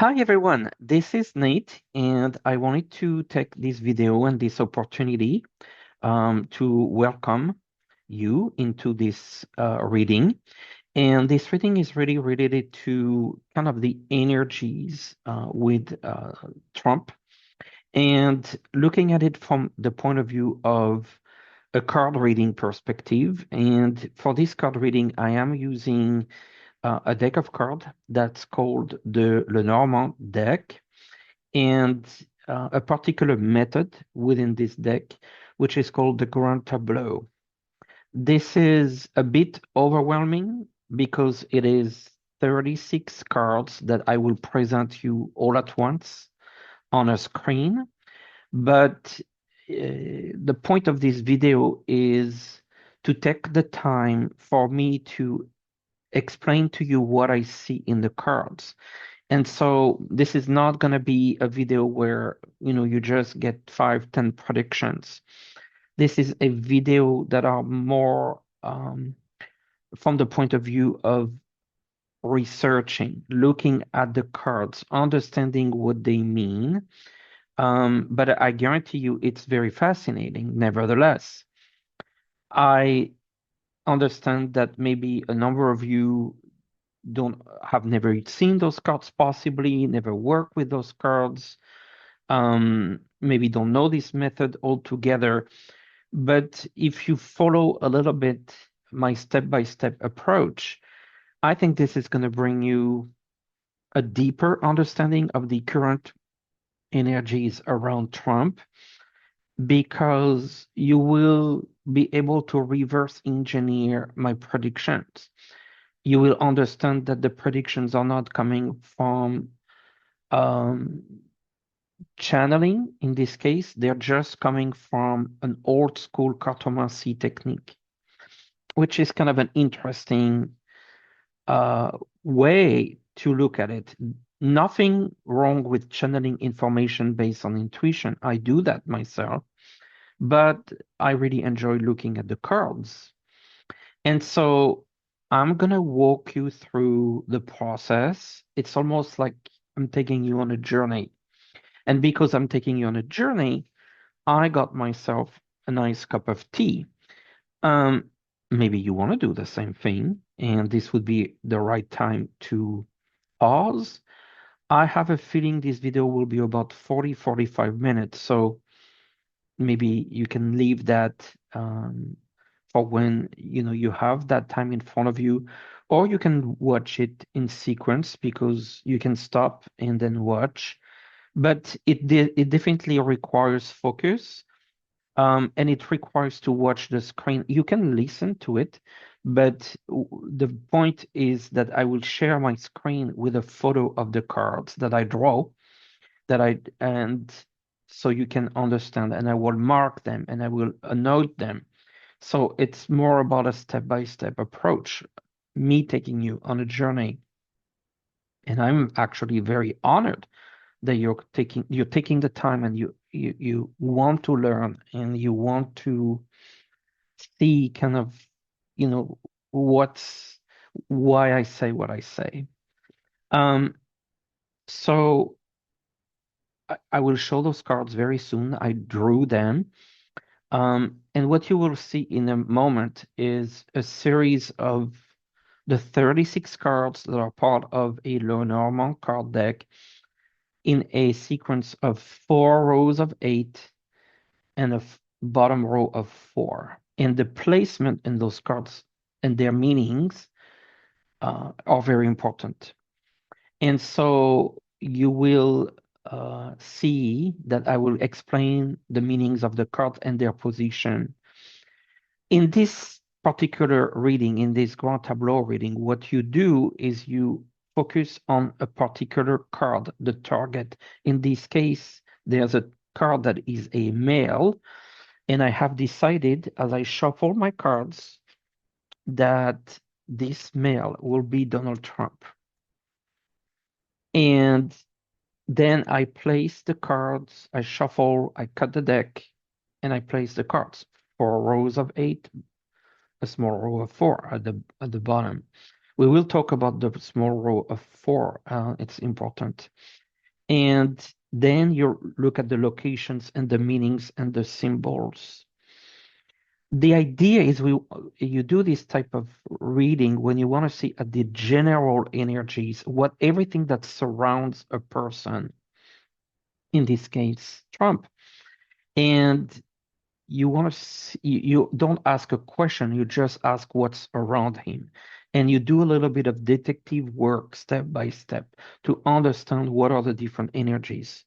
Hi everyone, this is Nate, and I wanted to take this video and this opportunity to welcome you into this reading. And this reading is really related to kind of the energies with Trump and looking at it from the point of view of a card reading perspective. And for this card reading, I am using a deck of cards that's called the Lenormand deck and a particular method within this deck, which is called the Grand Tableau. This is a bit overwhelming because it is 36 cards that I will present you all at once on a screen. But the point of this video is to take the time for me to explain to you what I see in the cards. And so this is not going to be a video where, you just get 5, 10 predictions. This is a video that are more from the point of view of researching, looking at the cards, understanding what they mean. But I guarantee you it's very fascinating, nevertheless. I understand that maybe a number of you don't have never seen those cards, possibly never worked with those cards, maybe don't know this method altogether. But if you follow a little bit my step-by-step approach, I think this is going to bring you a deeper understanding of the current energies around Trump, because you will be able to reverse engineer my predictions. You will understand that the predictions are not coming from um, channeling. In this case, they're just coming from an old school cartomancy technique, which is kind of an interesting way to look at it. Nothing wrong with channeling information based on intuition. I do that myself, but I really enjoy looking at the cards. And so I'm gonna walk you through the process. It's almost like I'm taking you on a journey. And because I'm taking you on a journey, I got myself a nice cup of tea. Um, Maybe you want to do the same thing, and this would be the right time to pause. I have a feeling this video will be about 40, 45 minutes, so maybe you can leave that for when you have that time in front of you, or you can watch it in sequence because you can stop and then watch. But it definitely requires focus. And it requires to watch the screen. You can listen to it, but the point is that I will share my screen with a photo of the cards that I draw, and so you can understand, and I will mark them and I will note them. So it's more about a step-by-step approach, me taking you on a journey. And I'm actually very honored that you're taking the time and you want to learn and you want to see kind of you know what's why I say what I say. Um, so I will show those cards very soon. I drew them. And what you will see in a moment is a series of the 36 cards that are part of a Lenormand card deck in a sequence of 4 rows of 8 and a bottom row of 4. And the placement in those cards and their meanings are very important. And so you will see that I will explain the meanings of the cards and their position. In this particular reading, in this Grand Tableau reading, what you do is you focus on a particular card, the target. In this case, there's a card that is a male, and I have decided as I shuffle my cards that this male will be Donald Trump. And then I place the cards, I shuffle, I cut the deck, and I place the cards. 4 rows of 8, a small row of 4 at the bottom. We will talk about the small row of 4. It's important. And then you look at the locations and the meanings and the symbols. The idea is you do this type of reading when you want to see at the general energies, what everything that surrounds a person, in this case, Trump. And you want to see, you don't ask a question, you just ask what's around him. And you do a little bit of detective work step by step to understand what are the different energies.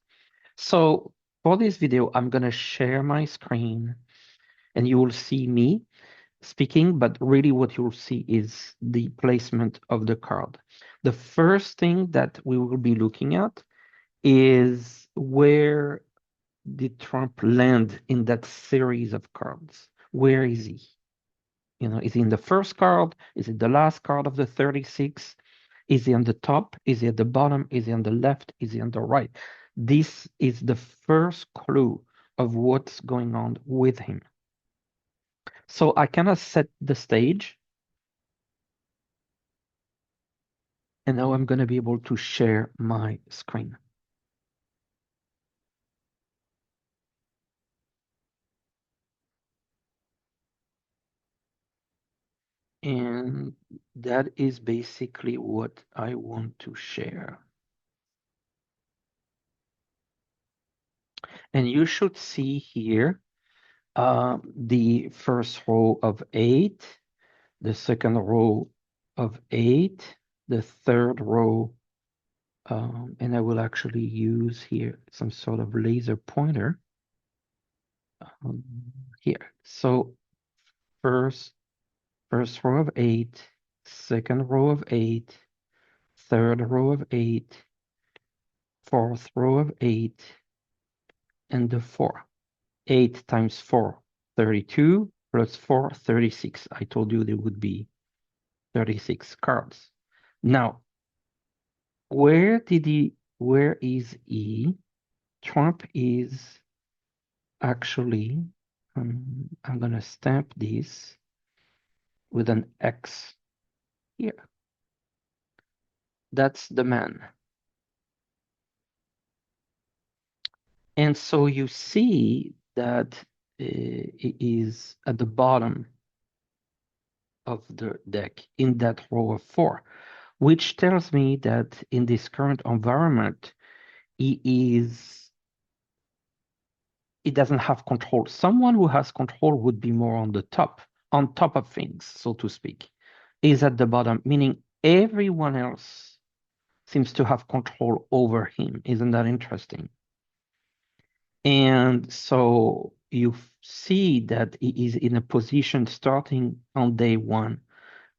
So for this video, I'm going to share my screen and you will see me speaking, but really what you'll see is the placement of the card. The first thing that we will be looking at is where did Trump land in that series of cards? Where is he? You know, is he in the first card? Is it the last card of the 36? Is he on the top? Is he at the bottom? Is he on the left? Is he on the right? This is the first clue of what's going on with him. So I kind of set the stage. And now I'm going to be able to share my screen. And that is basically what I want to share. And you should see here the first row of 8, the second row of 8, the third row, and I will actually use here some sort of laser pointer here. So first row of 8, second row of 8, third row of 8, fourth row of 8, and the 4. 8 times 4, 32, plus 4, 36. I told you there would be 36 cards. Now, where is he? Trump is actually, I'm going to stamp this with an X here. That's the man. And so you see that it is at the bottom of the deck in that row of 4, which tells me that in this current environment, he doesn't have control. Someone who has control would be more on top of things, so to speak, is at the bottom, meaning everyone else seems to have control over him. Isn't that interesting? And so you see that he is in a position starting on day 1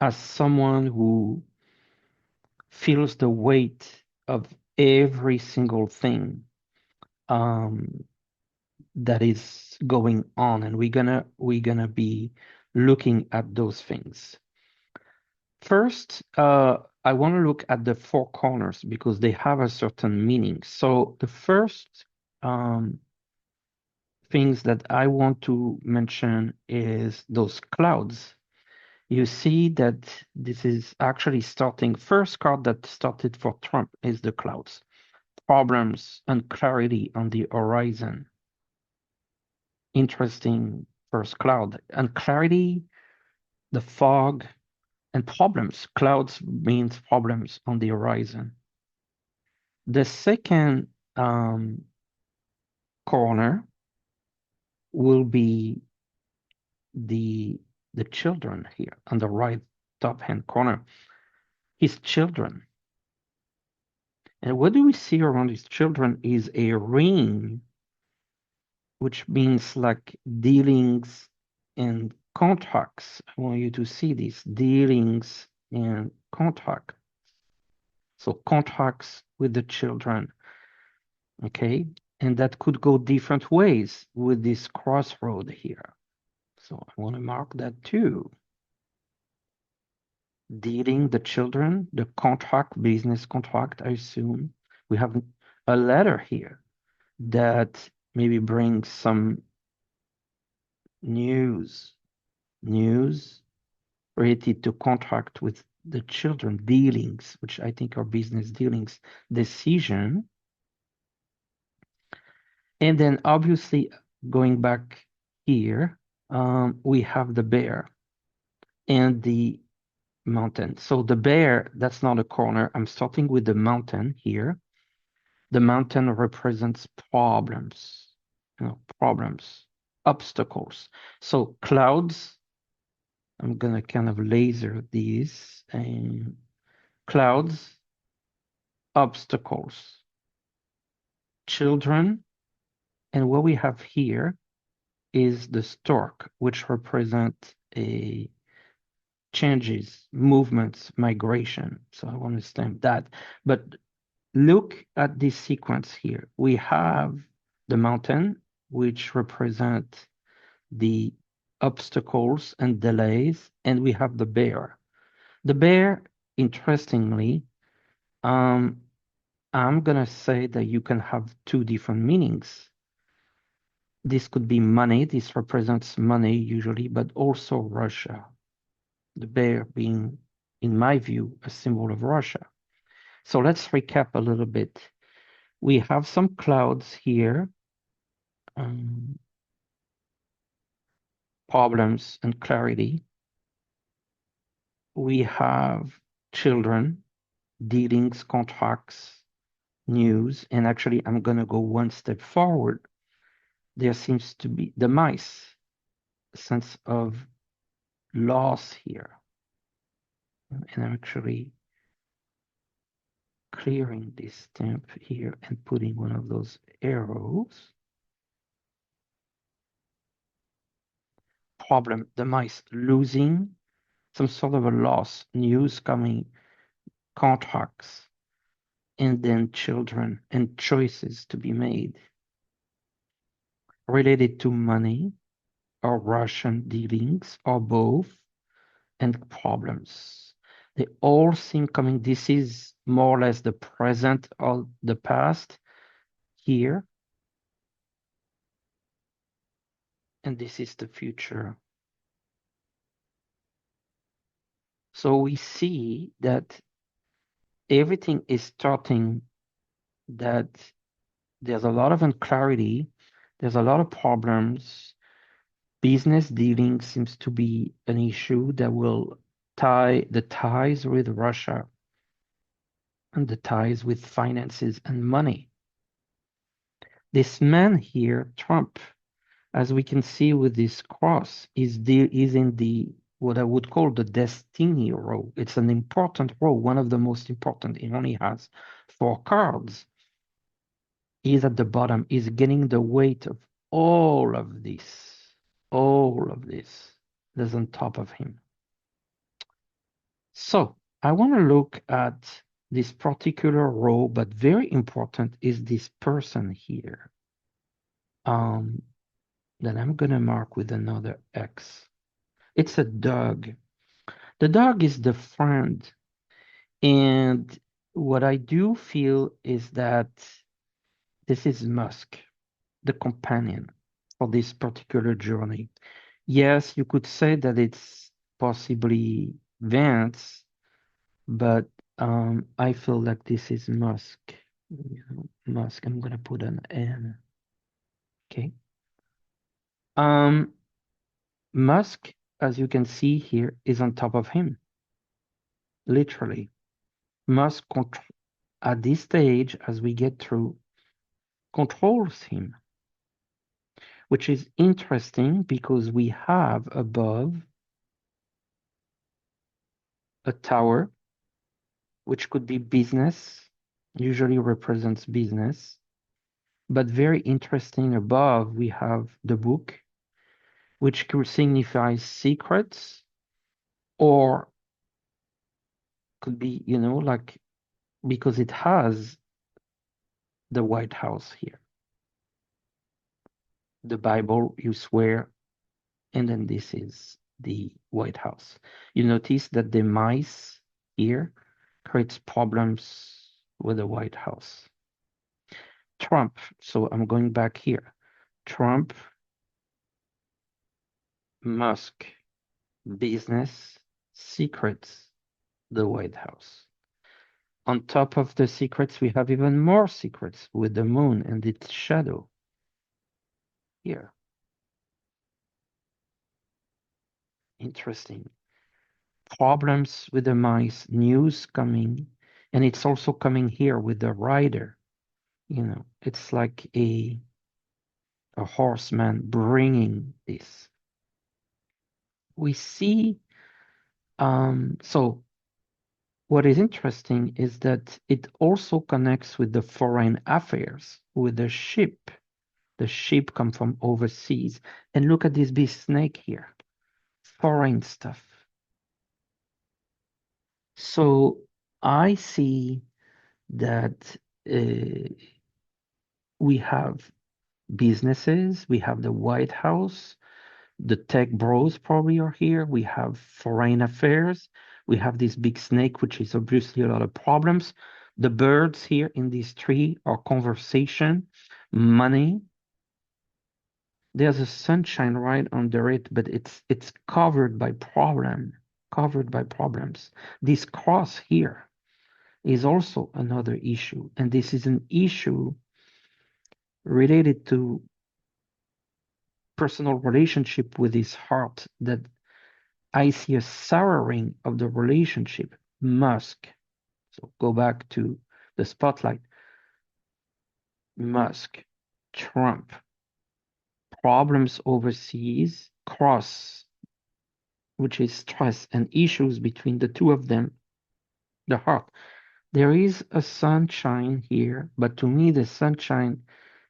as someone who feels the weight of every single thing that is going on, and we're gonna be looking at those things. First, I want to look at the 4 corners because they have a certain meaning. So the first things that I want to mention is those clouds. You see that this is actually starting, first card that started for Trump is the clouds. Problems and clarity on the horizon. Interesting first cloud. And clarity, the fog, and problems. Clouds means problems on the horizon. The second corner will be the children here on the right top hand corner. His children. And what do we see around his children is a ring, which means like dealings and contracts. I want you to see these dealings and contract. So contracts with the children, okay? And that could go different ways with this crossroad here. So I want to mark that too. Dealing the children, the contract, business contract, I assume. We have a letter here that maybe brings some news related to contract with the children dealings, which I think are business dealings, decision. And then obviously going back here, we have the bear and the mountain. So the bear, that's not a corner. I'm starting with the mountain here. The mountain represents problems, problems, obstacles. So clouds, I'm gonna kind of laser these and clouds, obstacles, children, and what we have here is the stork, which represent a changes, movements, migration. So I want to stamp that. But look at this sequence here. We have the mountain, which represent the obstacles and delays, and we have the bear. The bear, interestingly, I'm gonna say that you can have two different meanings. This could be money. This represents money usually, but also Russia. The bear being, in my view, a symbol of Russia. So let's recap a little bit. We have some clouds here, problems and clarity. We have children, dealings, contracts, news, and actually I'm going to go one step forward. There seems to be the mice, a sense of loss here. And I'm actually clearing this stamp here and putting one of those arrows. Problem, the mice losing some sort of a loss, news coming, contracts, and then children and choices to be made related to money or Russian dealings or both, and problems. They all seem coming. This is more or less the present or the past here. And this is the future. So we see that everything is starting, that there's a lot of unclarity, there's a lot of problems. Business dealing seems to be an issue that will tie the ties with Russia and the ties with finances and money. This man here, Trump, as we can see with this cross, is in the what I would call the destiny row. It's an important row, one of the most important. He only has 4 cards. He's at the bottom. He's getting the weight of all of this. All of this is on top of him. So I want to look at this particular row, but very important is this person here. That I'm going to mark with another X. It's a dog. The dog is the friend. And what I do feel is that this is Musk, the companion for this particular journey. Yes, you could say that it's possibly Vance, but I feel like this is Musk. Musk, I'm gonna put an N. Okay. Musk, as you can see here, is on top of him. Literally. Musk at this stage, as we get through, controls him, which is interesting because we have above a tower, which could be business, usually represents business. But very interesting above, we have the book, which could signify secrets, or could be, like, because it has the White House here. The Bible, you swear, and then this is the White House. You notice that the mice here creates problems with the White House. Trump, so I'm going back here. Trump, Musk, business, secrets, the White House. On top of the secrets, we have even more secrets with the moon and its shadow here. Interesting. Problems with the mice, news coming, and it's also coming here with the rider. It's like a horseman bringing this. We see, so what is interesting is that it also connects with the foreign affairs, with the ship. The ship come from overseas. And look at this big snake here, foreign stuff. So I see that we have businesses, we have the White House, the tech bros probably are here, we have foreign affairs, we have this big snake, which is obviously a lot of problems. The birds here in this tree are conversation, money. There's a sunshine right under it, but it's covered by problems. This cross here is also another issue, and this is an issue related to personal relationship with his heart, that I see a souring of the relationship. Musk. So go back to the spotlight. Musk, Trump, problems overseas, cross, which is stress and issues between the two of them, the heart. There is a sunshine here, but to me, the sunshine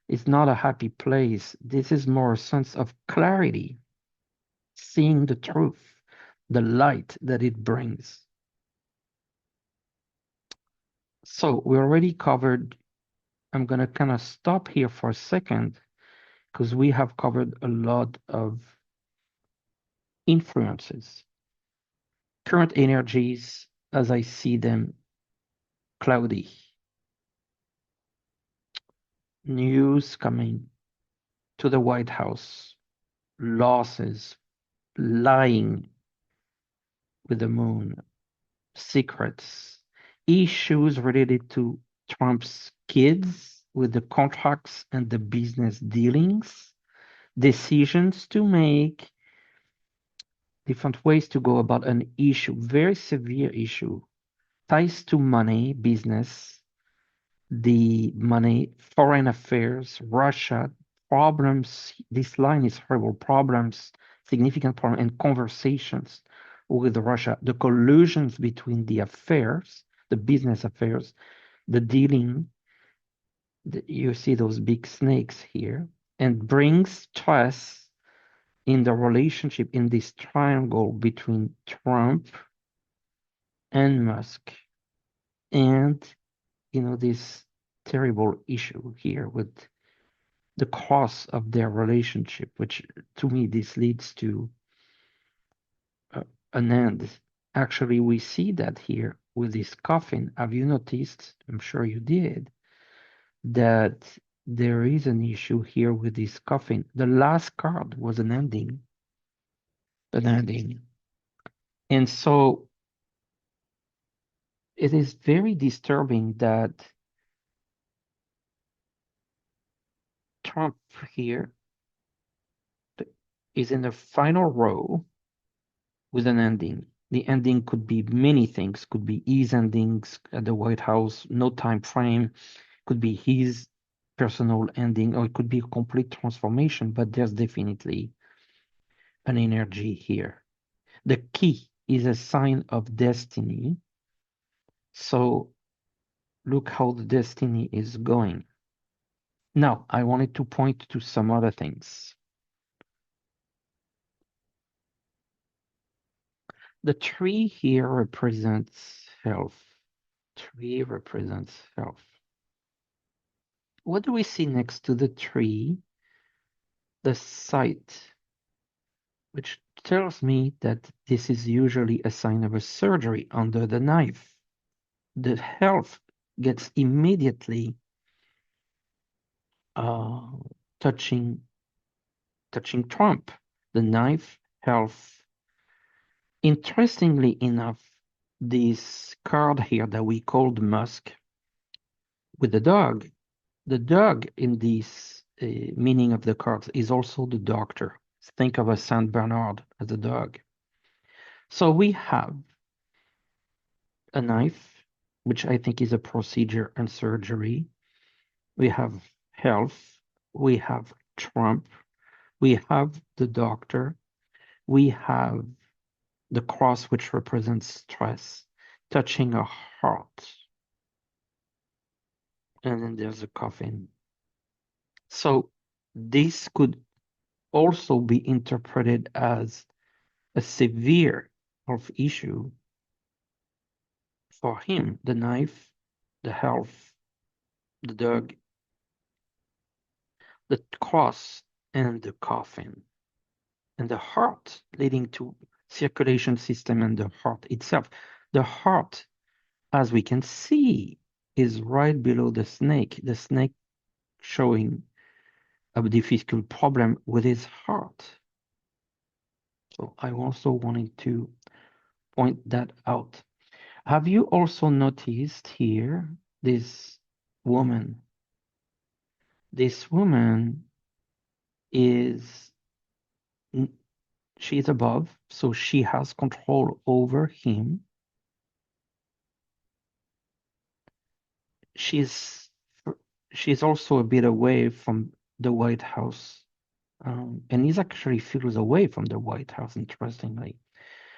is not a happy place. This is more a sense of clarity, seeing the truth, the light that it brings. So we already covered, I'm going to kind of stop here for a second because we have covered a lot of influences. Current energies, as I see them, cloudy. News coming to the White House, losses, lying with the moon, secrets, issues related to Trump's kids with the contracts and the business dealings, decisions to make, different ways to go about an issue, very severe issue, ties to money, business, the money, foreign affairs, Russia, problems. This line is horrible. Problems, significant problem, and conversations with Russia, the collusions between the affairs, the business affairs, the dealing. You see those big snakes here, and brings stress in the relationship in this triangle between Trump and Musk, and this terrible issue here with the cross of their relationship, which to me this leads to an end. Actually, we see that here with this coffin. Have you noticed? I'm sure you did, that there is an issue here with this coffin. The last card was an ending, an ending. And so it is very disturbing that Trump here is in the final row with an ending. The ending could be many things, could be his endings at the White House, no time frame, could be his personal ending, or it could be a complete transformation, but there's definitely an energy here. The key is a sign of destiny. So look how the destiny is going. Now, I wanted to point to some other things. The tree here represents health. Tree represents health. What do we see next to the tree? The site, which tells me that this is usually a sign of a surgery under the knife. The health gets immediately touching Trump. The knife, health. Interestingly enough, this card here that we called Musk with the dog. The dog in this meaning of the cards is also the doctor. Think of a Saint Bernard as a dog. So we have a knife, which I think is a procedure and surgery. We have health. We have Trump. We have the doctor. We have the cross, which represents stress, touching a heart. And then there's a coffin. So this could also be interpreted as a severe health issue for him. The knife, the health, the dog, the cross, and the coffin. And the heart leading to circulation system and the heart itself. The heart, as we can see, is right below the snake showing a difficult problem with his heart. So I also wanted to point that out. Have you also noticed here this woman? This woman is, she's above, so she has control over him. She's also a bit away from the White House, and he actually feels away from the White House, interestingly.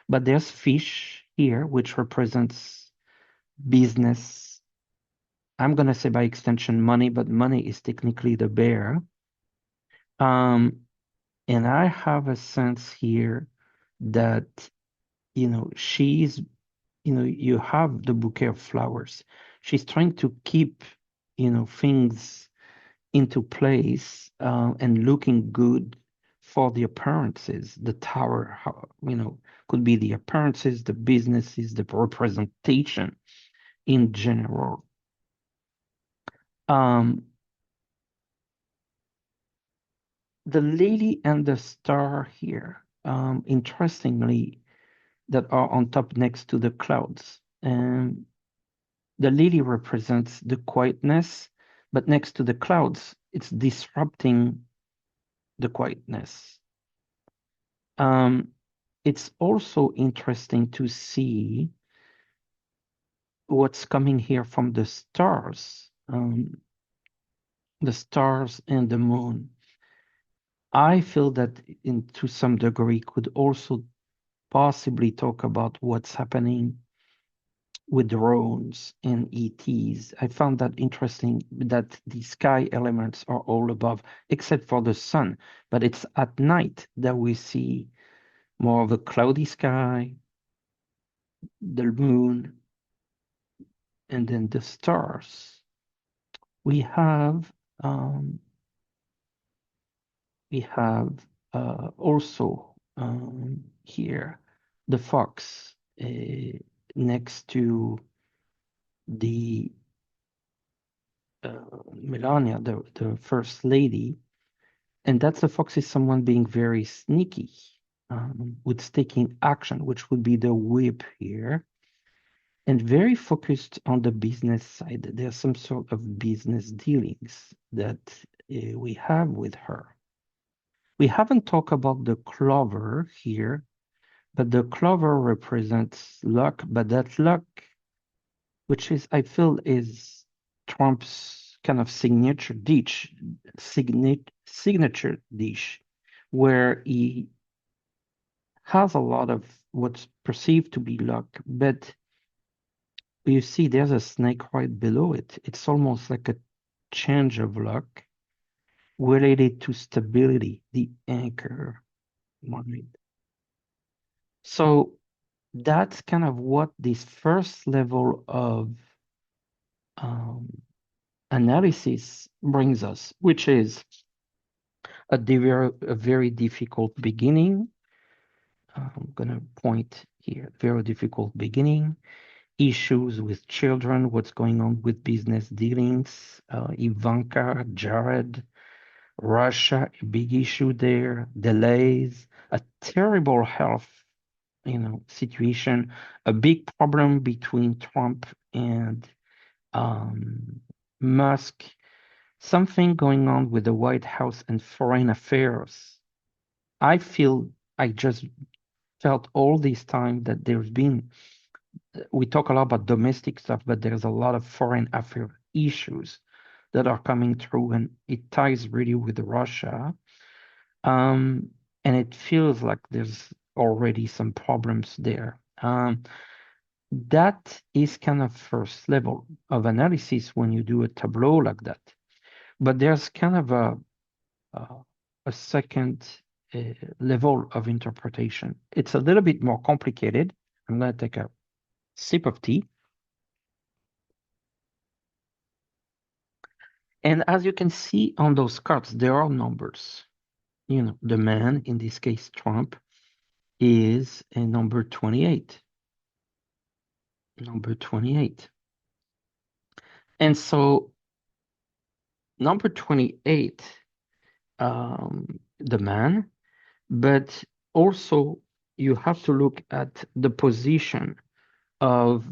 But there's fish here, which represents business. I'm going to say by extension money, but money is technically the bear. And I have a sense here that, she's, you have the bouquet of flowers. She's trying to keep, things into place and looking good for the appearances. The tower, could be the appearances, the businesses, the representation in general. The lily and the star here, interestingly, that are on top next to the clouds. And the lily represents the quietness, but next to the clouds, it's disrupting the quietness. It's also interesting to see what's coming here from the stars and the moon. I feel that to some degree could also possibly talk about what's happening with drones and ETs. I found that interesting that the sky elements are all above, except for the sun. But it's at night that we see more of a cloudy sky, the moon, and then the stars. We have also here the fox next to the Melania, the first lady, and that's the fox is someone being very sneaky with taking action, which would be the whip here, and very focused on the business side. There's some sort of business dealings that we have with her. We haven't talked about the clover here, but the clover represents luck, but that luck, which is, I feel, is Trump's kind of signature dish, where he has a lot of what's perceived to be luck, but you see there's a snake right below it. It's almost like a change of luck related to stability, the anchor mind. So that's kind of what this first level of analysis brings us, which is a very difficult beginning. I'm going to point here, very difficult beginning, issues with children, what's going on with business dealings, Ivanka, Jared, Russia, a big issue there, delays, a terrible health situation, a big problem between Trump and Musk, something going on with the White House and foreign affairs. I feel I just felt all this time that we talk a lot about domestic stuff, but there's a lot of foreign affairs issues that are coming through, and it ties really with Russia. And it feels like there's already some problems there. That is kind of first level of analysis when you do a tableau like that. But there's kind of a second level of interpretation. It's a little bit more complicated. I'm going to take a sip of tea. And as you can see on those cards, there are numbers. The man, in this case, Trump, is a number 28. Number 28. And so number 28, the man, but also you have to look at the position of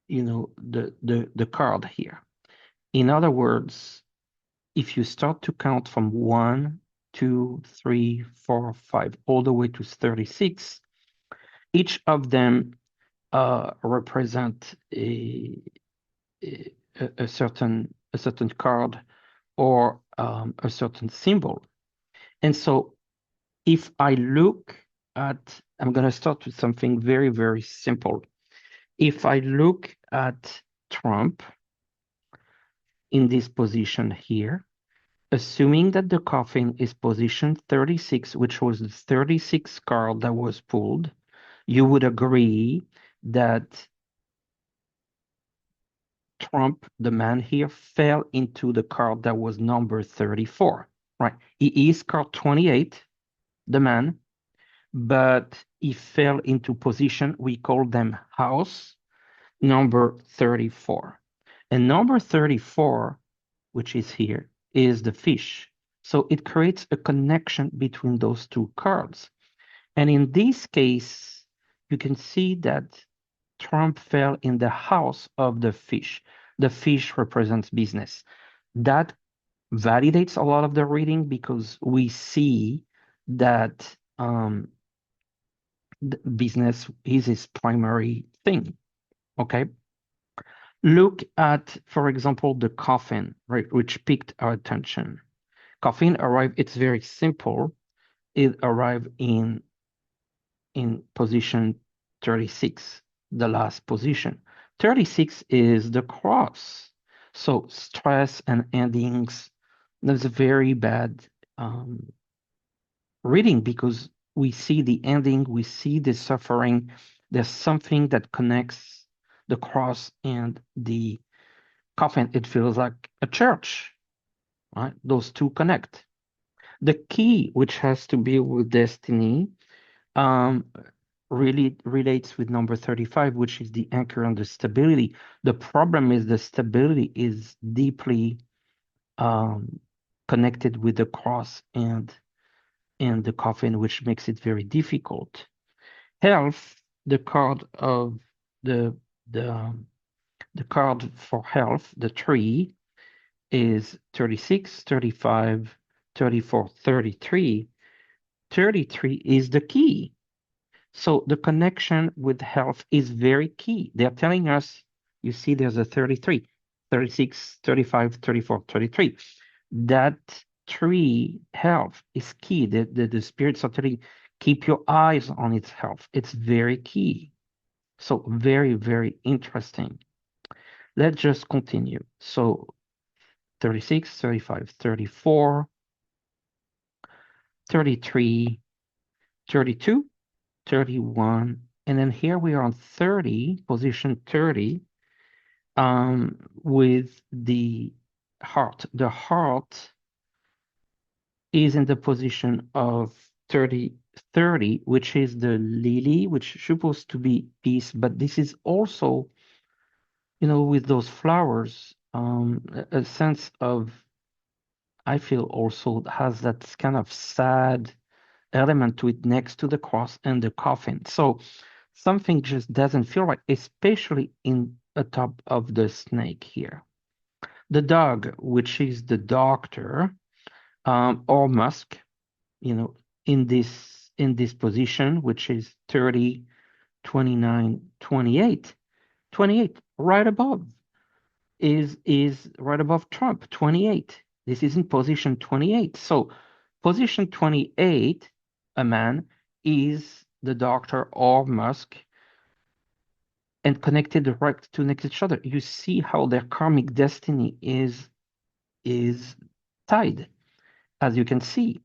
the card here. In other words, if you start to count from 1, 2, 3, 4, 5, all the way to 36, each of them represent a certain card or a certain symbol. And so if I look at, I'm going to start with something very, very simple. If I look at Trump in this position here, assuming that the coffin is position 36, which was the 36th card that was pulled, you would agree that Trump, the man here, fell into the card that was number 34, right? He is card 28, the man, but he fell into position, we call them house, number 34. And number 34, which is here, is the fish. So it creates a connection between those two cards. And in this case, you can see that Trump fell in the house of the fish. The fish represents business. That validates a lot of the reading because we see that business is his primary thing. Okay. Look at, for example, the coffin, right, which piqued our attention. Coffin arrived, it's very simple. It arrived in position 36, the last position. 36 is the cross. So stress and endings, that's a very bad reading because we see the ending, we see the suffering. There's something that connects the cross and the coffin. It feels like a church, right? Those two connect. The key, which has to be with destiny, really relates with number 35, which is the anchor and the stability. The problem is the stability is deeply connected with the cross and the coffin, which makes it very difficult. Health, the card of the card for health, the tree, is 36, 35, 34, 33. 33 is the key. So the connection with health is very key. They're telling us, you see, there's a 33, 36, 35, 34, 33. That tree health is key. The spirits are telling, keep your eyes on its health. It's very key. So very, very interesting. Let's just continue. So 36, 35, 34, 33, 32, 31, and then here we are on 30, position 30, with the heart. The heart is in the position of 30, which is the lily, which is supposed to be peace, but this is also, with those flowers, a sense of, I feel also has that kind of sad element to it next to the cross and the coffin. So Something just doesn't feel right, especially in the top of the snake here. The dog, which is the doctor, or Musk, you know, in this position, which is 30, 29, 28, 28, right above is right above Trump, 28. This is in position 28. So position 28, a man, is the doctor or Musk and connected right to next each other. You see how their karmic destiny is tied, as you can see,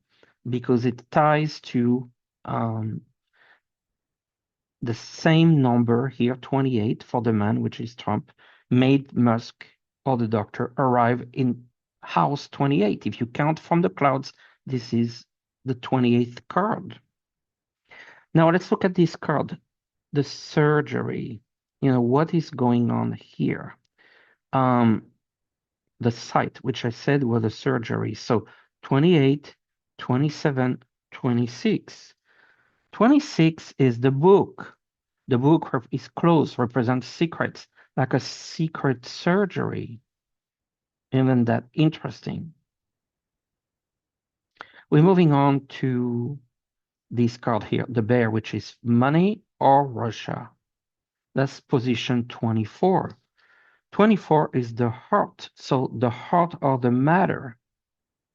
because it ties to um, the same number here, 28 for the man, which is Trump, made Musk or the doctor arrive in house 28. If you count from the clouds, this is the 28th card. Now let's look at this card, the surgery. What is going on here? Um, the site, which I said was a surgery. So 28, 27, 26. 26 is the book. The book is closed, represents secrets, like a secret surgery. Isn't that interesting? We're moving on to this card here, the bear, which is money or Russia. That's position 24. 24 is the heart. So the heart or the matter,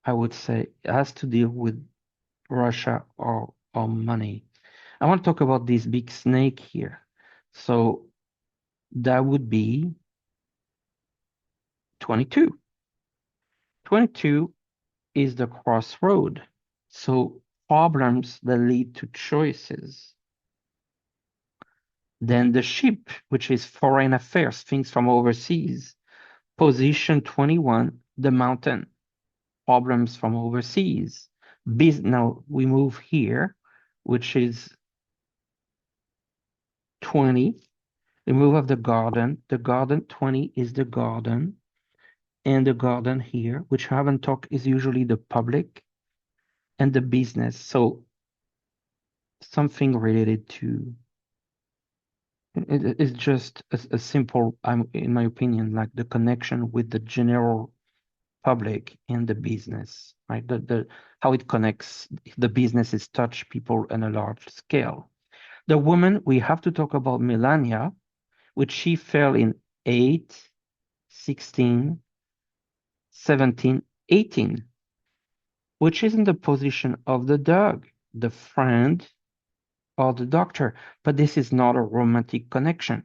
I would say, has to deal with Russia or money. I want to talk about this big snake here. So that would be 22. 22 is the crossroad. So problems that lead to choices. Then the ship, which is foreign affairs, things from overseas. Position 21, the mountain, problems from overseas. Now we move here, which is 20. We move of the garden. The garden 20 is the garden. And the garden here, which I haven't talked, is usually the public and the business. So something related to it's just a simple, in my opinion, like the connection with the general public and the business, right? The how it connects the businesses touch people on a large scale. The woman, we have to talk about Melania, which she fell in 8, 16, 17, 18, which is in the position of the dog, the friend, or the doctor, but this is not a romantic connection.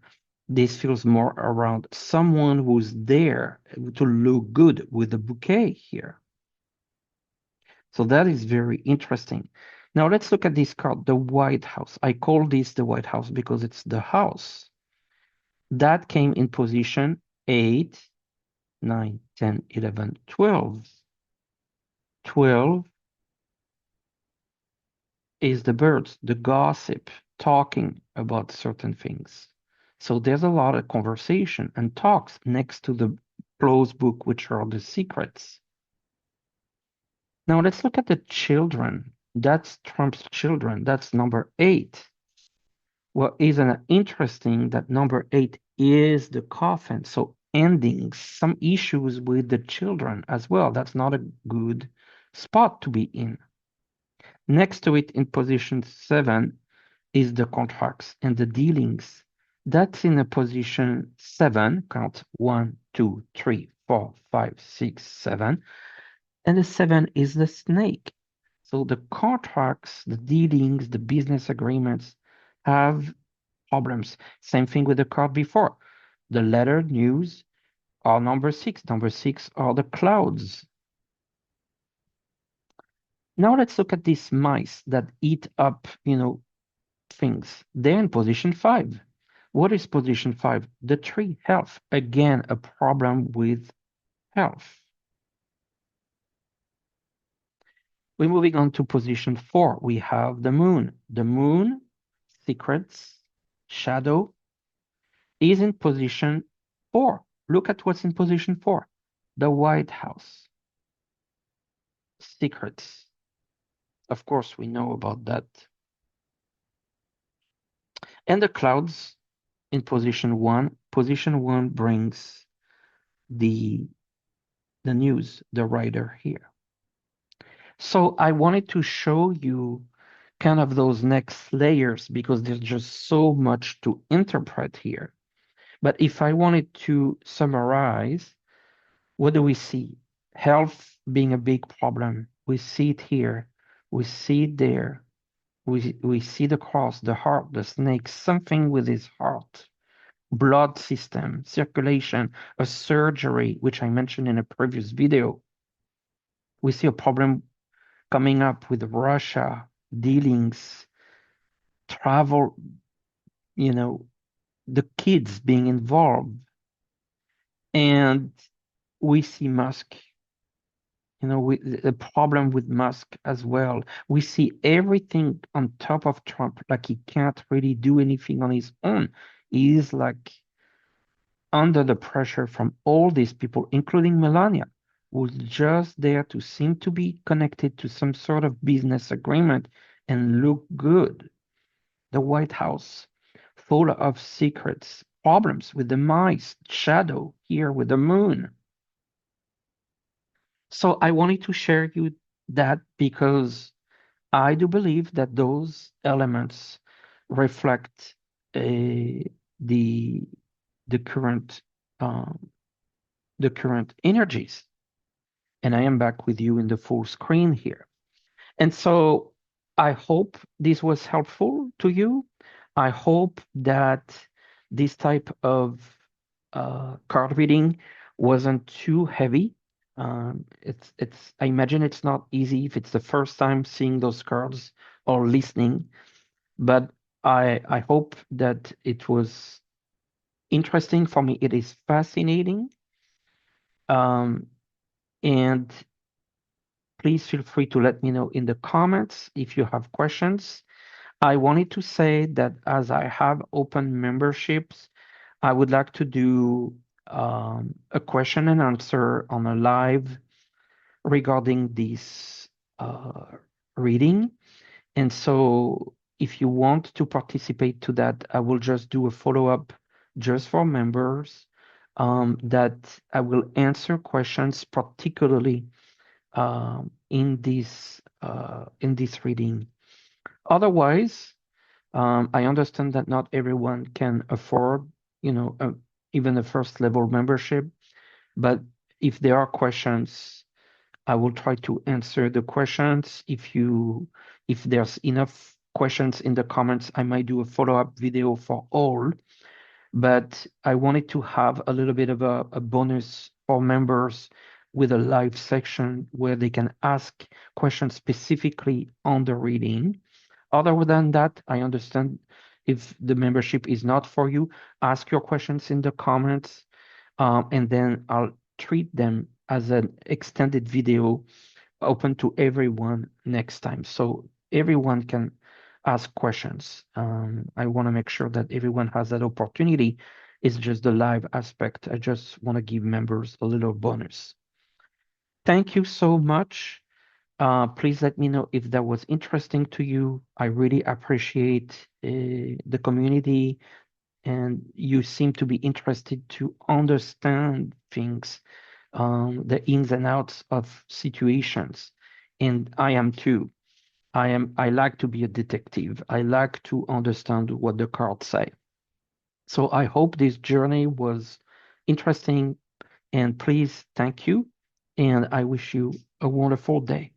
This feels more around someone who's there to look good with a bouquet here. So that is very interesting. Now let's look at this card, the White House. I call this the White House because it's the house. That came in position 8, 9, 10, 11, 12. 12 is the birds, the gossip, talking about certain things. So there's a lot of conversation and talks next to the closed book, which are the secrets. Now let's look at the children. That's Trump's children. That's number 8. Well, isn't it interesting that number 8 is the coffin? So ending some issues with the children as well. That's not a good spot to be in. Next to it in position 7 is the contracts and the dealings. That's in a position 7, count 1, 2, 3, 4, 5, 6, 7. And the 7 is the snake. So the contracts, the dealings, the business agreements have problems. Same thing with the card before. The letter news are number 6. Number 6 are the clouds. Now let's look at these mice that eat up, things. They're in position 5. What is position 5? The tree, health. Again, a problem with health. We're moving on to position 4. We have the moon. The moon, secrets, shadow, is in position 4. Look at what's in position 4. The White House. Secrets. Of course, we know about that. And the clouds in position one. Position one brings the the news, the writer here. So I wanted to show you kind of those next layers because there's just so much to interpret here. But if I wanted to summarize, what do we see? Health being a big problem. We see it here. We see it there. We see the cross, the heart, the snake, something with his heart. Blood system, circulation, a surgery, which I mentioned in a previous video. We see a problem coming up with Russia, dealings, travel, you know, the kids being involved. And we see Musk, the problem with Musk as well. We see everything on top of Trump, like he can't really do anything on his own. He is like under the pressure from all these people, including Melania, who's just there to seem to be connected to some sort of business agreement and look good. The White House, full of secrets, problems with the mice, shadow here with the moon. So I wanted to share you that because I do believe that those elements reflect the the current um, the current energies. And I am back with you in the full screen here. And so I hope this was helpful to you. I hope that this type of card reading wasn't too heavy. I imagine it's not easy if it's the first time seeing those cards or listening, but I hope that it was interesting for me. It is fascinating. Um, and please feel free to let me know in the comments if you have questions. I wanted to say that as I have open memberships, I would like to do a question and answer on a live regarding this reading. And so if you want to participate to that, I will just do a follow-up just for members that I will answer questions particularly in this reading. Otherwise, I understand that not everyone can afford, you know, even a first level membership. But if there are questions, I will try to answer the questions. If there's enough questions in the comments, I might do a follow-up video for all. But I wanted to have a little bit of a bonus for members with a live section where they can ask questions specifically on the reading. Other than that, I understand if the membership is not for you, ask your questions in the comments, and then I'll treat them as an extended video open to everyone next time. So everyone can ask questions. I want to make sure that everyone has that opportunity. It's just the live aspect. I just want to give members a little bonus. Thank you so much. Please let me know if that was interesting to you. I really appreciate the community, and you seem to be interested to understand things, the ins and outs of situations. And I am too. I like to be a detective. I like to understand what the cards say. So I hope this journey was interesting, and please thank you. And I wish you a wonderful day.